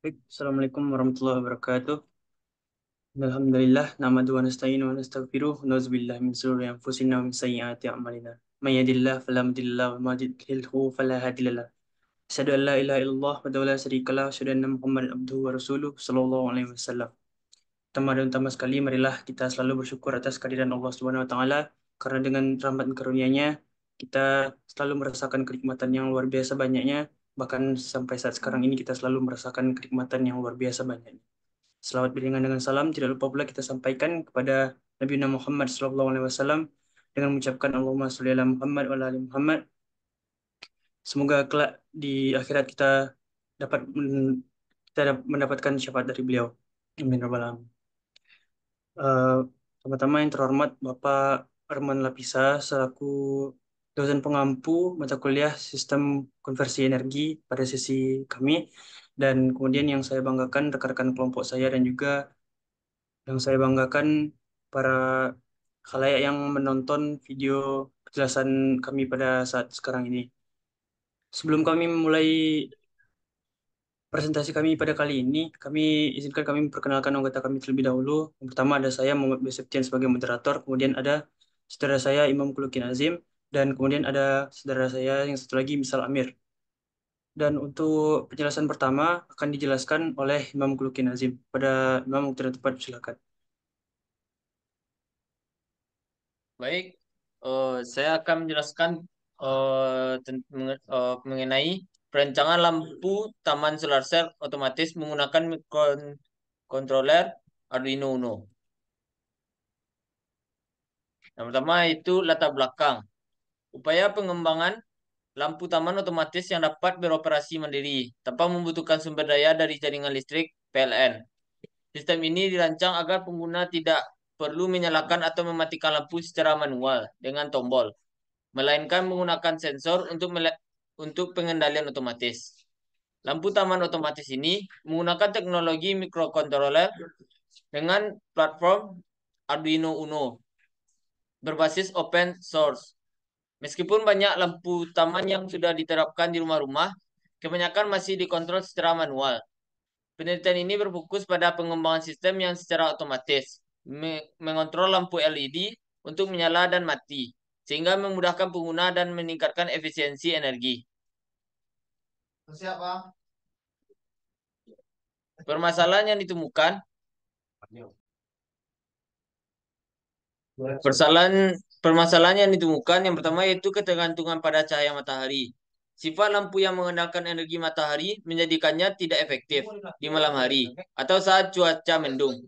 Baik, Assalamualaikum warahmatullahi wabarakatuh. Alhamdulillah, namadu wa nasta'inu wa nastaghfiruh, wa na'udzubillahi min shururi anfusina wa min sayyiati a'malina. May yahdihillahu fala mudilla lahu wa may yudlilhu fala hadiya lahu. Asyhadu an la ilaha illallah wa la syarika lahu, asyhadu anna Muhammadan abduhu wa rasuluh sallallahu alaihi wasallam. Pertama dan utama sekali, marilah kita selalu bersyukur atas kehadiran Allah Subhanahu wa taala karena dengan rahmat dan karunia-Nya kita selalu merasakan kenikmatan yang luar biasa banyaknya, bahkan sampai saat sekarang ini kita selalu merasakan kenikmatan yang luar biasa banyaknya. Selawat beriringan dengan salam tidak lupa pula kita sampaikan kepada Nabi Muhammad SAW dengan mengucapkan Allahumma sholli ala Muhammad wa ala ali Muhammad. Semoga kelak di akhirat kita dapat mendapatkan syafaat dari beliau. Amin ya rabbal alamin. Eh, Pertama-tama yang terhormat Bapak Arman Lapisa selaku dosen pengampu mata kuliah Sistem Konversi Energi pada sesi kami, dan kemudian yang saya banggakan rekan-rekan kelompok saya dan juga yang saya banggakan para khalayak yang menonton video penjelasan kami pada saat sekarang ini. Sebelum kami memulai presentasi kami pada kali ini, kami izinkan kami memperkenalkan anggota kami terlebih dahulu. Yang pertama ada saya Muhammad B. Septian sebagai moderator, kemudian ada saudara saya Imam Kulukin Azim, dan kemudian ada saudara saya yang satu lagi Misal Amir. Dan untuk penjelasan pertama akan dijelaskan oleh Imam Kulukin Azim. Pada Imam waktu dan tempat, silakan. Baik, saya akan menjelaskan mengenai perancangan lampu taman solar cell otomatis menggunakan mikrokontroler Arduino Uno. Yang pertama itu latar belakang. Upaya pengembangan lampu taman otomatis yang dapat beroperasi mandiri tanpa membutuhkan sumber daya dari jaringan listrik PLN. Sistem ini dirancang agar pengguna tidak perlu menyalakan atau mematikan lampu secara manual dengan tombol, melainkan menggunakan sensor untuk pengendalian otomatis. Lampu taman otomatis ini menggunakan teknologi microcontroller dengan platform Arduino Uno berbasis open source. Meskipun banyak lampu taman yang sudah diterapkan di rumah-rumah, kebanyakan masih dikontrol secara manual. Penelitian ini berfokus pada pengembangan sistem yang secara otomatis mengontrol lampu LED untuk menyala dan mati, sehingga memudahkan pengguna dan meningkatkan efisiensi energi. Siapa? Permasalahan yang ditemukan, permasalahan yang ditemukan yang pertama yaitu ketergantungan pada cahaya matahari. Sifat lampu yang mengandalkan energi matahari menjadikannya tidak efektif di malam hari atau saat cuaca mendung.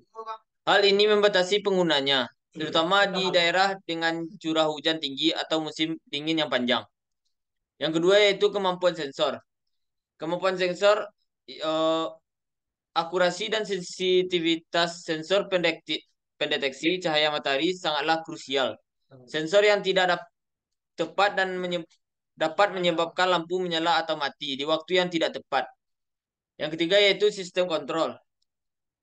Hal ini membatasi penggunanya, terutama di daerah dengan curah hujan tinggi atau musim dingin yang panjang. Yang kedua yaitu kemampuan sensor. Kemampuan sensor, eh, akurasi dan sensitivitas sensor pendeteksi cahaya matahari sangatlah krusial. Sensor yang tidak tepat dan dapat menyebabkan lampu menyala atau mati di waktu yang tidak tepat. Yang ketiga yaitu sistem kontrol.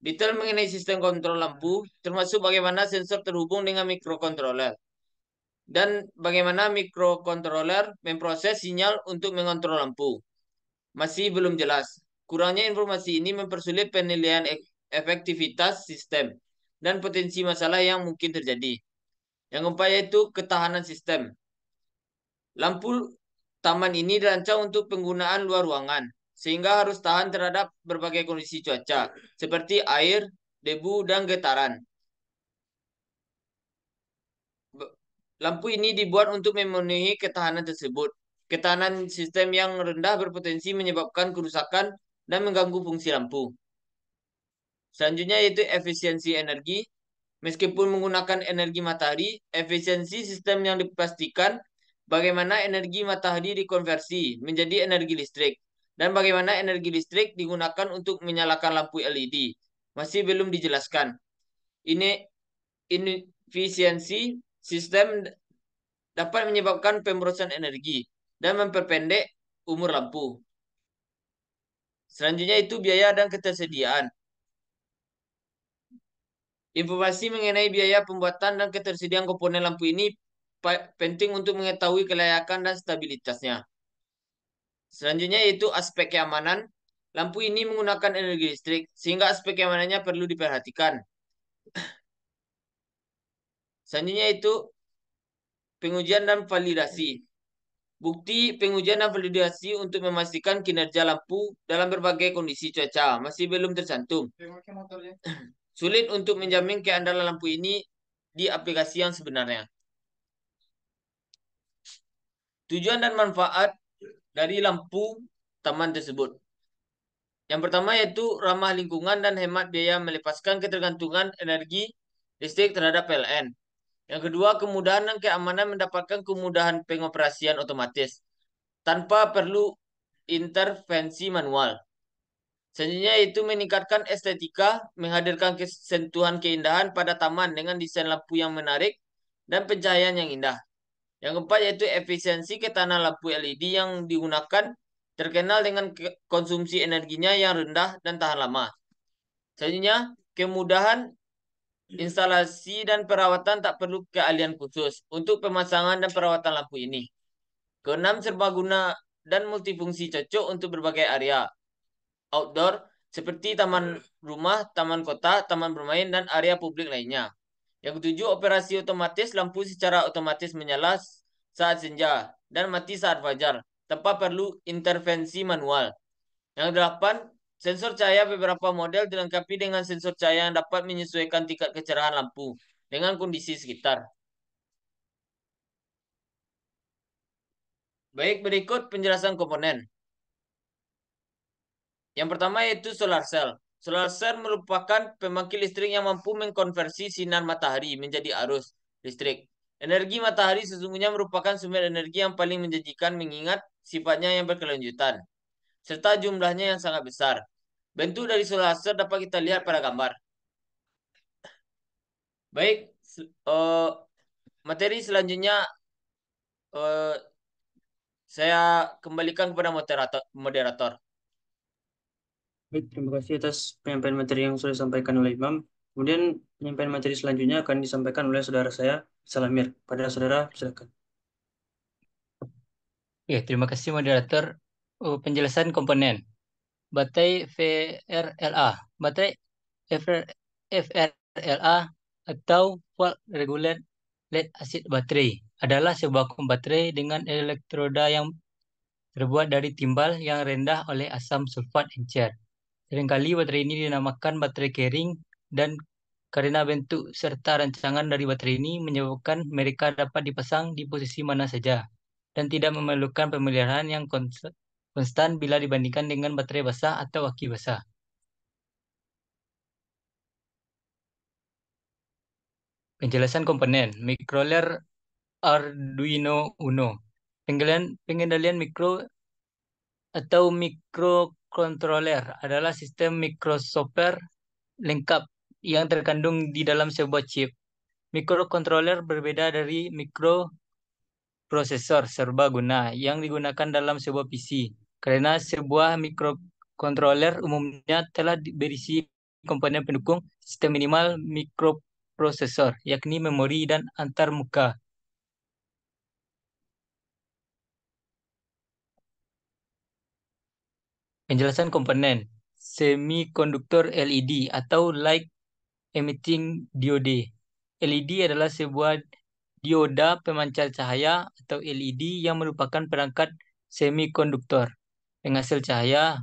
Detail mengenai sistem kontrol lampu, termasuk bagaimana sensor terhubung dengan mikrokontroler dan bagaimana mikrokontroler memproses sinyal untuk mengontrol lampu, masih belum jelas. Kurangnya informasi ini mempersulit penilaian efektivitas sistem dan potensi masalah yang mungkin terjadi. Yang keempat yaitu ketahanan sistem. Lampu taman ini dirancang untuk penggunaan luar ruangan, sehingga harus tahan terhadap berbagai kondisi cuaca, seperti air, debu, dan getaran. Lampu ini dibuat untuk memenuhi ketahanan tersebut. Ketahanan sistem yang rendah berpotensi menyebabkan kerusakan dan mengganggu fungsi lampu. Selanjutnya yaitu efisiensi energi. Meskipun menggunakan energi matahari, efisiensi sistem yang dipastikan bagaimana energi matahari dikonversi menjadi energi listrik dan bagaimana energi listrik digunakan untuk menyalakan lampu LED masih belum dijelaskan. Ini inefisiensi sistem dapat menyebabkan pemborosan energi dan memperpendek umur lampu. Selanjutnya itu biaya dan ketersediaan. Informasi mengenai biaya pembuatan dan ketersediaan komponen lampu ini penting untuk mengetahui kelayakan dan stabilitasnya. Selanjutnya yaitu aspek keamanan. Lampu ini menggunakan energi listrik, sehingga aspek keamanannya perlu diperhatikan. Selanjutnya itu pengujian dan validasi. Bukti pengujian dan validasi untuk memastikan kinerja lampu dalam berbagai kondisi cuaca masih belum tercantum. Sulit untuk menjamin keandalan lampu ini di aplikasi yang sebenarnya. Tujuan dan manfaat dari lampu taman tersebut. Yang pertama yaitu ramah lingkungan dan hemat biaya melepaskan ketergantungan energi listrik terhadap PLN. Yang kedua, kemudahan dan keamanan mendapatkan kemudahan pengoperasian otomatis tanpa perlu intervensi manual. Selanjutnya itu meningkatkan estetika, menghadirkan sentuhan keindahan pada taman dengan desain lampu yang menarik dan pencahayaan yang indah. Yang keempat yaitu efisiensi ketahanan lampu LED yang digunakan terkenal dengan konsumsi energinya yang rendah dan tahan lama. Selanjutnya, kemudahan instalasi dan perawatan tak perlu keahlian khusus untuk pemasangan dan perawatan lampu ini. Keenam, serbaguna dan multifungsi cocok untuk berbagai area outdoor seperti taman rumah, taman kota, taman bermain, dan area publik lainnya. Yang ketujuh, operasi otomatis lampu secara otomatis menyala saat senja dan mati saat fajar tanpa perlu intervensi manual. Yang delapan, sensor cahaya beberapa model dilengkapi dengan sensor cahaya yang dapat menyesuaikan tingkat kecerahan lampu dengan kondisi sekitar. Baik, berikut penjelasan komponen. Yang pertama yaitu solar cell. Solar cell merupakan pembangkit listrik yang mampu mengkonversi sinar matahari menjadi arus listrik. Energi matahari sesungguhnya merupakan sumber energi yang paling menjanjikan mengingat sifatnya yang berkelanjutan, serta jumlahnya yang sangat besar. Bentuk dari solar cell dapat kita lihat pada gambar. Baik, materi selanjutnya eh, saya kembalikan kepada moderator. Baik, terima kasih atas penyampaian materi yang sudah disampaikan oleh Imam. Kemudian penyampaian materi selanjutnya akan disampaikan oleh saudara saya, Salamir. Pada saudara, silakan. Ya, terima kasih moderator. Penjelasan komponen. Baterai VRLA. Baterai FRLA atau Fault Regular Lead Acid Battery adalah sebuah baterai dengan elektroda yang terbuat dari timbal yang rendah oleh asam sulfat encer. Seringkali baterai ini dinamakan baterai carrying dan karena bentuk serta rancangan dari baterai ini menyebabkan mereka dapat dipasang di posisi mana saja dan tidak memerlukan pemeliharaan yang konstan bila dibandingkan dengan baterai basah atau aki basah. Penjelasan komponen Microcontroller Arduino Uno. Pengendalian mikro atau microcontroller adalah sistem microsoftware lengkap yang terkandung di dalam sebuah chip. Microcontroller berbeda dari mikroprosesor serbaguna yang digunakan dalam sebuah PC, karena sebuah microcontroller umumnya telah berisi komponen pendukung sistem minimal mikroprosesor, yakni memori dan antarmuka. Penjelasan komponen semikonduktor LED atau light emitting diode. LED adalah sebuah dioda pemancar cahaya atau LED yang merupakan perangkat semikonduktor penghasil cahaya.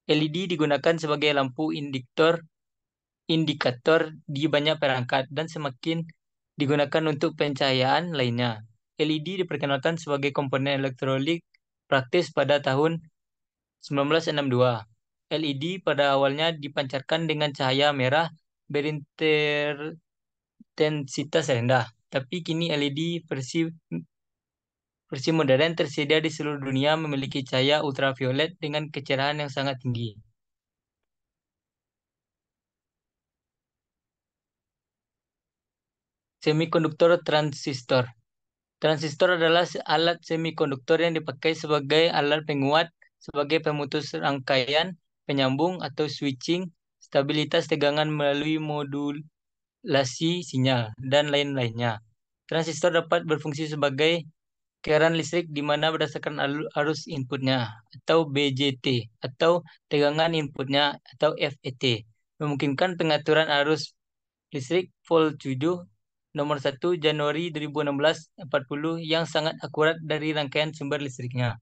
LED digunakan sebagai lampu indikator di banyak perangkat dan semakin digunakan untuk pencahayaan lainnya. LED diperkenalkan sebagai komponen elektronik praktis pada tahun 1962. LED pada awalnya dipancarkan dengan cahaya merah berintensitas rendah, tapi kini LED versi modern tersedia di seluruh dunia memiliki cahaya ultraviolet dengan kecerahan yang sangat tinggi. Semikonduktor transistor. Transistor adalah alat semikonduktor yang dipakai sebagai alat penguat, sebagai pemutus rangkaian, penyambung atau switching, stabilitas tegangan melalui modulasi sinyal, dan lain-lainnya. Transistor dapat berfungsi sebagai keran listrik di mana berdasarkan arus inputnya atau BJT atau tegangan inputnya atau FET memungkinkan pengaturan arus listrik volt 7 nomor 1 Januari 2016 40 yang sangat akurat dari rangkaian sumber listriknya.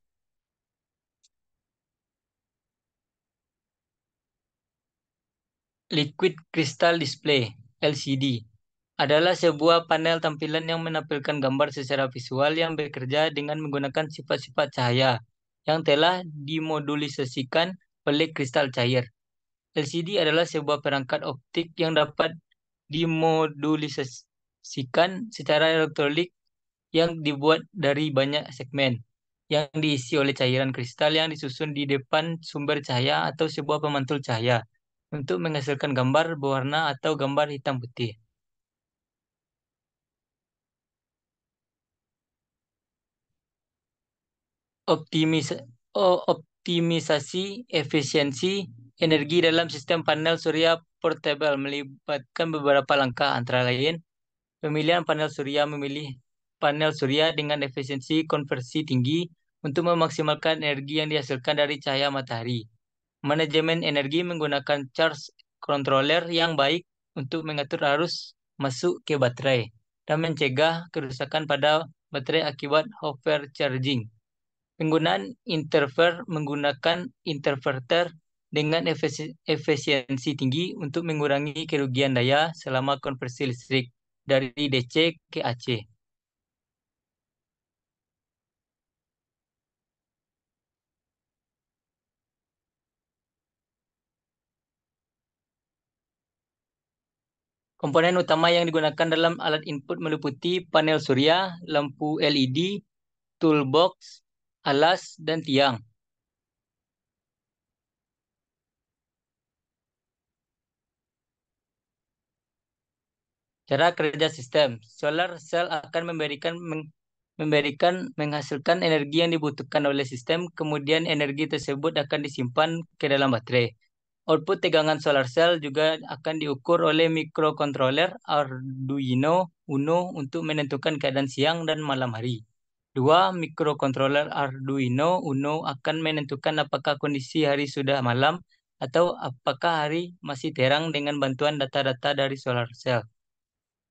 Liquid Crystal Display (LCD) adalah sebuah panel tampilan yang menampilkan gambar secara visual yang bekerja dengan menggunakan sifat-sifat cahaya yang telah dimodulisasikan oleh kristal cair. LCD adalah sebuah perangkat optik yang dapat dimodulisasikan secara elektronik yang dibuat dari banyak segmen yang diisi oleh cairan kristal yang disusun di depan sumber cahaya atau sebuah pemantul cahaya untuk menghasilkan gambar berwarna atau gambar hitam putih. Optimisasi efisiensi energi dalam sistem panel surya portable melibatkan beberapa langkah, antara lain pemilihan memilih panel surya dengan efisiensi konversi tinggi untuk memaksimalkan energi yang dihasilkan dari cahaya matahari. Manajemen energi menggunakan charge controller yang baik untuk mengatur arus masuk ke baterai dan mencegah kerusakan pada baterai akibat overcharging. Penggunaan menggunakan interverter dengan efisiensi tinggi untuk mengurangi kerugian daya selama konversi listrik dari DC ke AC. Komponen utama yang digunakan dalam alat input meliputi panel surya, lampu LED, toolbox, alas, dan tiang. Cara kerja sistem. Solar cell akan menghasilkan energi yang dibutuhkan oleh sistem, kemudian energi tersebut akan disimpan ke dalam baterai. Output tegangan solar cell juga akan diukur oleh mikrokontroler Arduino Uno untuk menentukan keadaan siang dan malam hari. 2. Mikrokontroler Arduino Uno akan menentukan apakah kondisi hari sudah malam atau apakah hari masih terang dengan bantuan data-data dari solar cell.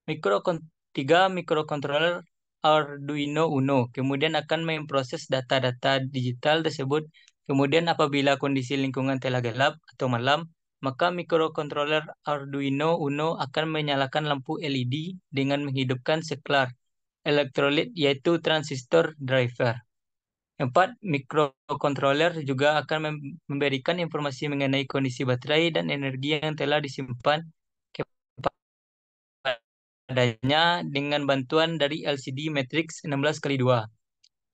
3. Mikrokontroler Arduino Uno kemudian akan memproses data-data digital tersebut. Kemudian apabila kondisi lingkungan telah gelap atau malam, maka mikrokontroler Arduino Uno akan menyalakan lampu LED dengan menghidupkan seklar elektrolit yaitu transistor driver. 4. Mikrokontroler juga akan memberikan informasi mengenai kondisi baterai dan energi yang telah disimpan adanya dengan bantuan dari LCD Matrix 16x2.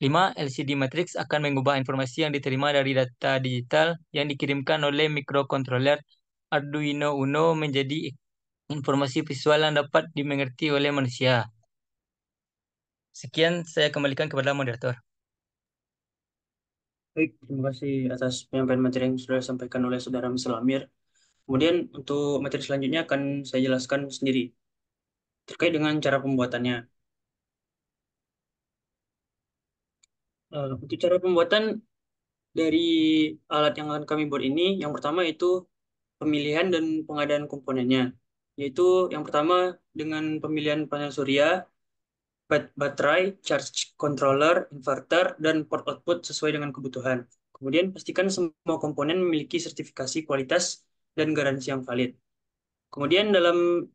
5. LCD Matrix akan mengubah informasi yang diterima dari data digital yang dikirimkan oleh mikrokontroler Arduino Uno menjadi informasi visual yang dapat dimengerti oleh manusia. Sekian, saya kembalikan kepada moderator. Baik, terima kasih atas penyampaian materi yang sudah disampaikan oleh Saudara Mr. Amir. Kemudian untuk materi selanjutnya akan saya jelaskan sendiri terkait dengan cara pembuatannya. Untuk cara pembuatan dari alat yang akan kami buat ini, yang pertama itu pemilihan dan pengadaan komponennya. Yaitu yang pertama dengan pemilihan panel surya, baterai, charge controller, inverter, dan port output sesuai dengan kebutuhan. Kemudian pastikan semua komponen memiliki sertifikasi kualitas dan garansi yang valid. Kemudian dalam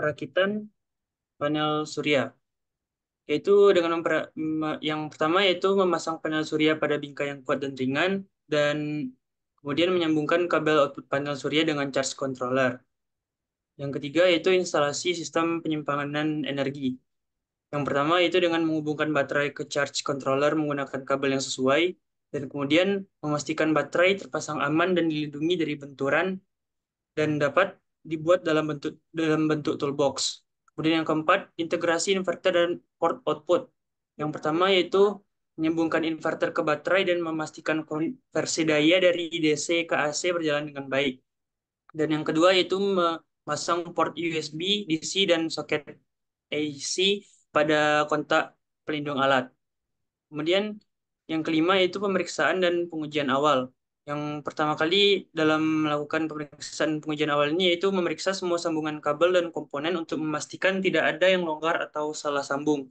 perakitan panel surya, yaitu dengan yang pertama yaitu memasang panel surya pada bingkai yang kuat dan ringan, dan kemudian menyambungkan kabel output panel surya dengan charge controller. Yang ketiga yaitu instalasi sistem penyimpanan energi. Yang pertama itu dengan menghubungkan baterai ke charge controller menggunakan kabel yang sesuai, dan kemudian memastikan baterai terpasang aman dan dilindungi dari benturan dan dapat dibuat dalam bentuk toolbox. Kemudian yang keempat, integrasi inverter dan port output. Yang pertama yaitu menyambungkan inverter ke baterai dan memastikan konversi daya dari DC ke AC berjalan dengan baik. Dan yang kedua yaitu memasang port USB, DC, dan soket AC pada kontak pelindung alat. Kemudian yang kelima yaitu pemeriksaan dan pengujian awal. Yang pertama kali dalam melakukan pemeriksaan pengujian awal ini yaitu memeriksa semua sambungan kabel dan komponen untuk memastikan tidak ada yang longgar atau salah sambung.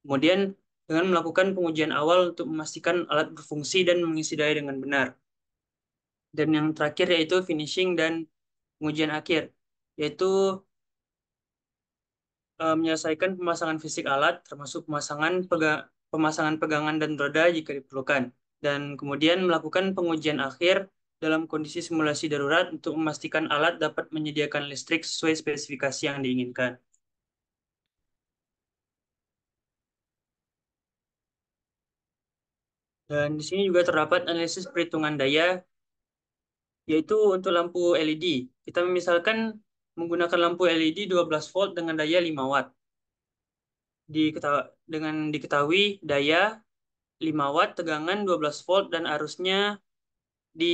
Kemudian dengan melakukan pengujian awal untuk memastikan alat berfungsi dan mengisi daya dengan benar. Dan yang terakhir yaitu finishing dan pengujian akhir, yaitu menyelesaikan pemasangan fisik alat, termasuk pemasangan pegangan dan roda jika diperlukan. Dan kemudian melakukan pengujian akhir dalam kondisi simulasi darurat untuk memastikan alat dapat menyediakan listrik sesuai spesifikasi yang diinginkan. Dan di sini juga terdapat analisis perhitungan daya, yaitu untuk lampu LED. Kita misalkan menggunakan lampu LED 12 volt dengan daya 5 watt. Dengan diketahui daya 5 watt, tegangan 12 volt, dan arusnya di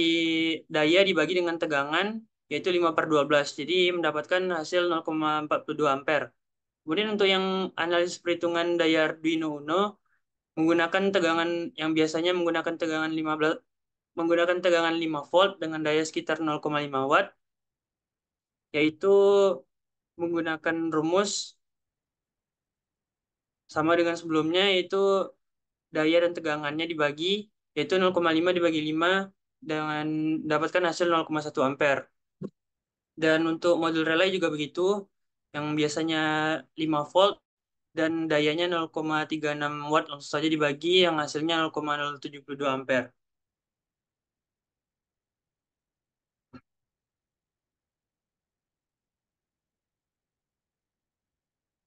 daya dibagi dengan tegangan, yaitu 5/12. Jadi mendapatkan hasil 0,42 ampere. Kemudian untuk yang analisis perhitungan daya Arduino Uno, menggunakan tegangan yang biasanya menggunakan tegangan 5 volt dengan daya sekitar 0,5 watt, yaitu menggunakan rumus sama dengan sebelumnya, yaitu daya dan tegangannya dibagi, yaitu 0,5 dibagi 5 dengan mendapatkan hasil 0,1 ampere. Dan untuk modul relay juga begitu, yang biasanya 5 volt dan dayanya 0,36 watt langsung saja dibagi, yang hasilnya 0,072 ampere.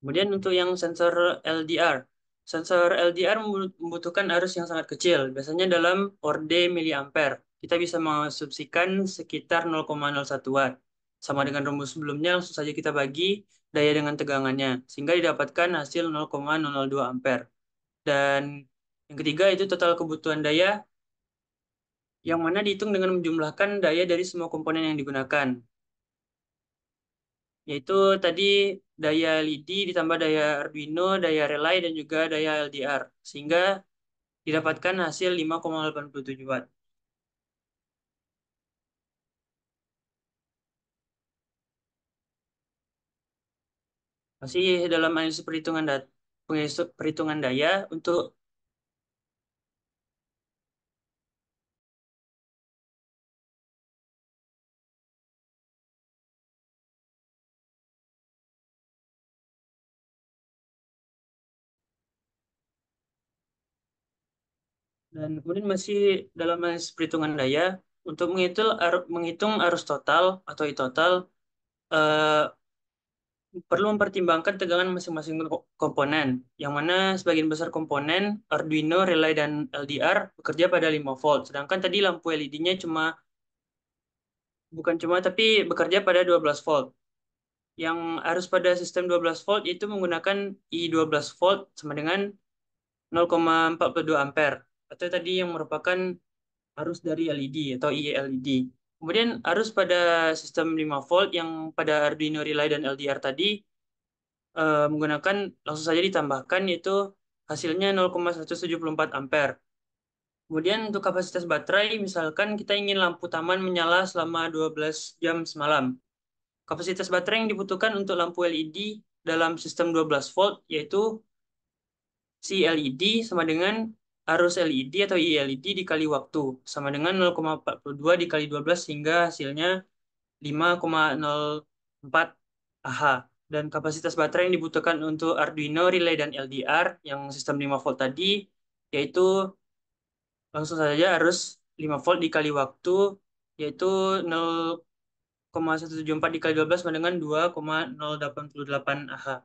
Kemudian untuk yang sensor LDR. Sensor LDR membutuhkan arus yang sangat kecil, biasanya dalam orde miliampere. Kita bisa mengasumsikan sekitar 0,01 watt. Sama dengan rumus sebelumnya, langsung saja kita bagi daya dengan tegangannya, sehingga didapatkan hasil 0,002 ampere. Dan yang ketiga itu total kebutuhan daya, yang mana dihitung dengan menjumlahkan daya dari semua komponen yang digunakan. Yaitu tadi daya LED ditambah daya Arduino, daya relay, dan juga daya LDR. Sehingga didapatkan hasil 5,87 watt. Masih dalam analisis perhitungan daya untuk dan kemudian masih dalam analisis perhitungan daya untuk menghitung arus total atau I total, eh, perlu mempertimbangkan tegangan masing-masing komponen, yang mana sebagian besar komponen Arduino, relay, dan LDR bekerja pada 5 volt, sedangkan tadi lampu LED-nya bukan cuma tapi bekerja pada 12 volt. Yang arus pada sistem 12 volt itu menggunakan I12 volt sama dengan 0,42 ampere, atau tadi yang merupakan arus dari LED atau IELED. Kemudian arus pada sistem 5 volt yang pada Arduino Relay dan LDR tadi menggunakan langsung saja ditambahkan, yaitu hasilnya 0,174 ampere. Kemudian untuk kapasitas baterai, misalkan kita ingin lampu taman menyala selama 12 jam semalam. Kapasitas baterai yang dibutuhkan untuk lampu LED dalam sistem 12 volt yaitu si LED sama dengan arus LED atau ILED dikali waktu, sama dengan 0,42 dikali 12 sehingga hasilnya 5,04 Ah. Dan kapasitas baterai yang dibutuhkan untuk Arduino, Relay, dan LDR yang sistem 5 volt tadi yaitu langsung saja harus 5 volt dikali waktu, yaitu 0,174 dikali 12 sama dengan 2,088 Ah.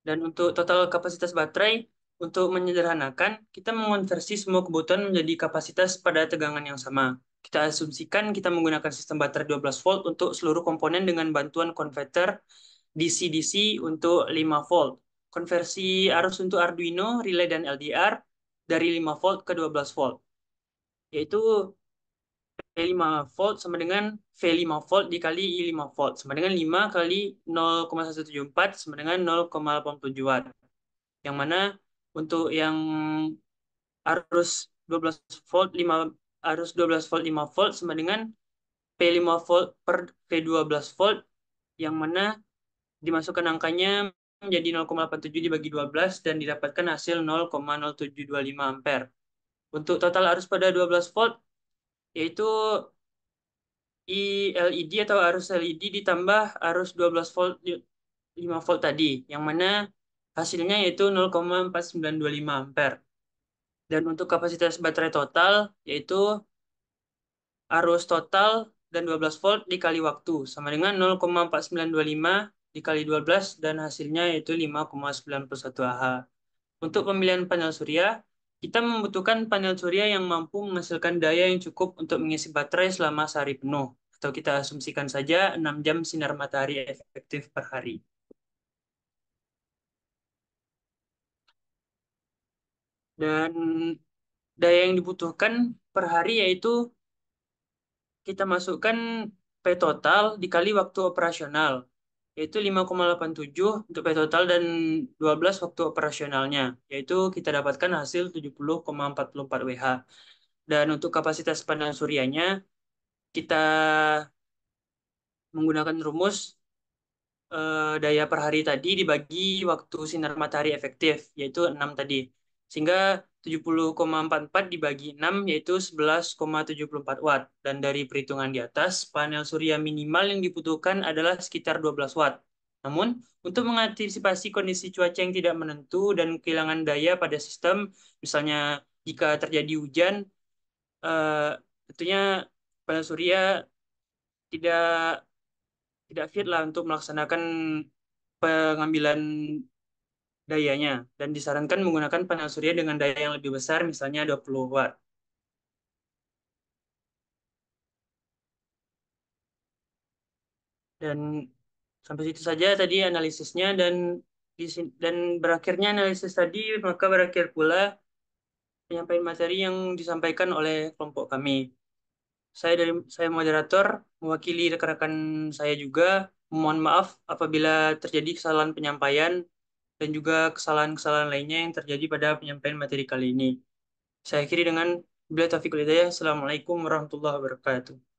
Dan untuk total kapasitas baterai, untuk menyederhanakan, kita mengonversi semua kebutuhan menjadi kapasitas pada tegangan yang sama. Kita asumsikan kita menggunakan sistem baterai 12 volt untuk seluruh komponen dengan bantuan konverter DC-DC untuk 5 volt. Konversi arus untuk Arduino, relay, dan LDR dari 5 volt ke 12 volt. Yaitu P5 volt sama dengan V5 volt dikali I5 volt sama dengan 5 kali 0,174 sama dengan 0,87 watt. Yang mana untuk yang arus 12 volt 5 arus 12 volt 5 volt sama dengan P5 volt per V12 volt, yang mana dimasukkan angkanya menjadi 0,87 dibagi 12 dan didapatkan hasil 0,0725 ampere. Untuk total arus pada 12 volt yaitu LED atau arus LED ditambah arus 12 volt 5 volt tadi, yang mana hasilnya yaitu 0,4925 ampere. Dan untuk kapasitas baterai total yaitu arus total dan 12 volt dikali waktu sama dengan 0,4925 dikali 12 dan hasilnya yaitu 5,91 Ah. Untuk pemilihan panel surya, kita membutuhkan panel surya yang mampu menghasilkan daya yang cukup untuk mengisi baterai selama sehari penuh. Atau kita asumsikan saja 6 jam sinar matahari efektif per hari. Dan daya yang dibutuhkan per hari yaitu kita masukkan P total dikali waktu operasional, yaitu 5,87 untuk P total dan 12 waktu operasionalnya, yaitu kita dapatkan hasil 70,44 Wh. Dan untuk kapasitas panel suryanya, kita menggunakan rumus daya per hari tadi dibagi waktu sinar matahari efektif, yaitu 6 tadi. Sehingga 70,44 dibagi 6, yaitu 11,74 watt. Dan dari perhitungan di atas, panel surya minimal yang dibutuhkan adalah sekitar 12 watt. Namun, untuk mengantisipasi kondisi cuaca yang tidak menentu dan kehilangan daya pada sistem, misalnya jika terjadi hujan, eh, tentunya panel surya tidak tidak fit lah untuk melaksanakan pengambilan dayanya, dan disarankan menggunakan panel surya dengan daya yang lebih besar, misalnya 20 watt. Dan sampai situ saja tadi analisisnya, dan dan berakhirnya analisis tadi, maka berakhir pula penyampaian materi yang disampaikan oleh kelompok kami. Saya moderator mewakili rekan-rekan saya juga. Mohon maaf apabila terjadi kesalahan penyampaian dan juga kesalahan-kesalahan lainnya yang terjadi pada penyampaian materi kali ini. Saya akhiri dengan bila taufiq wal hidayah. Assalamualaikum warahmatullahi wabarakatuh.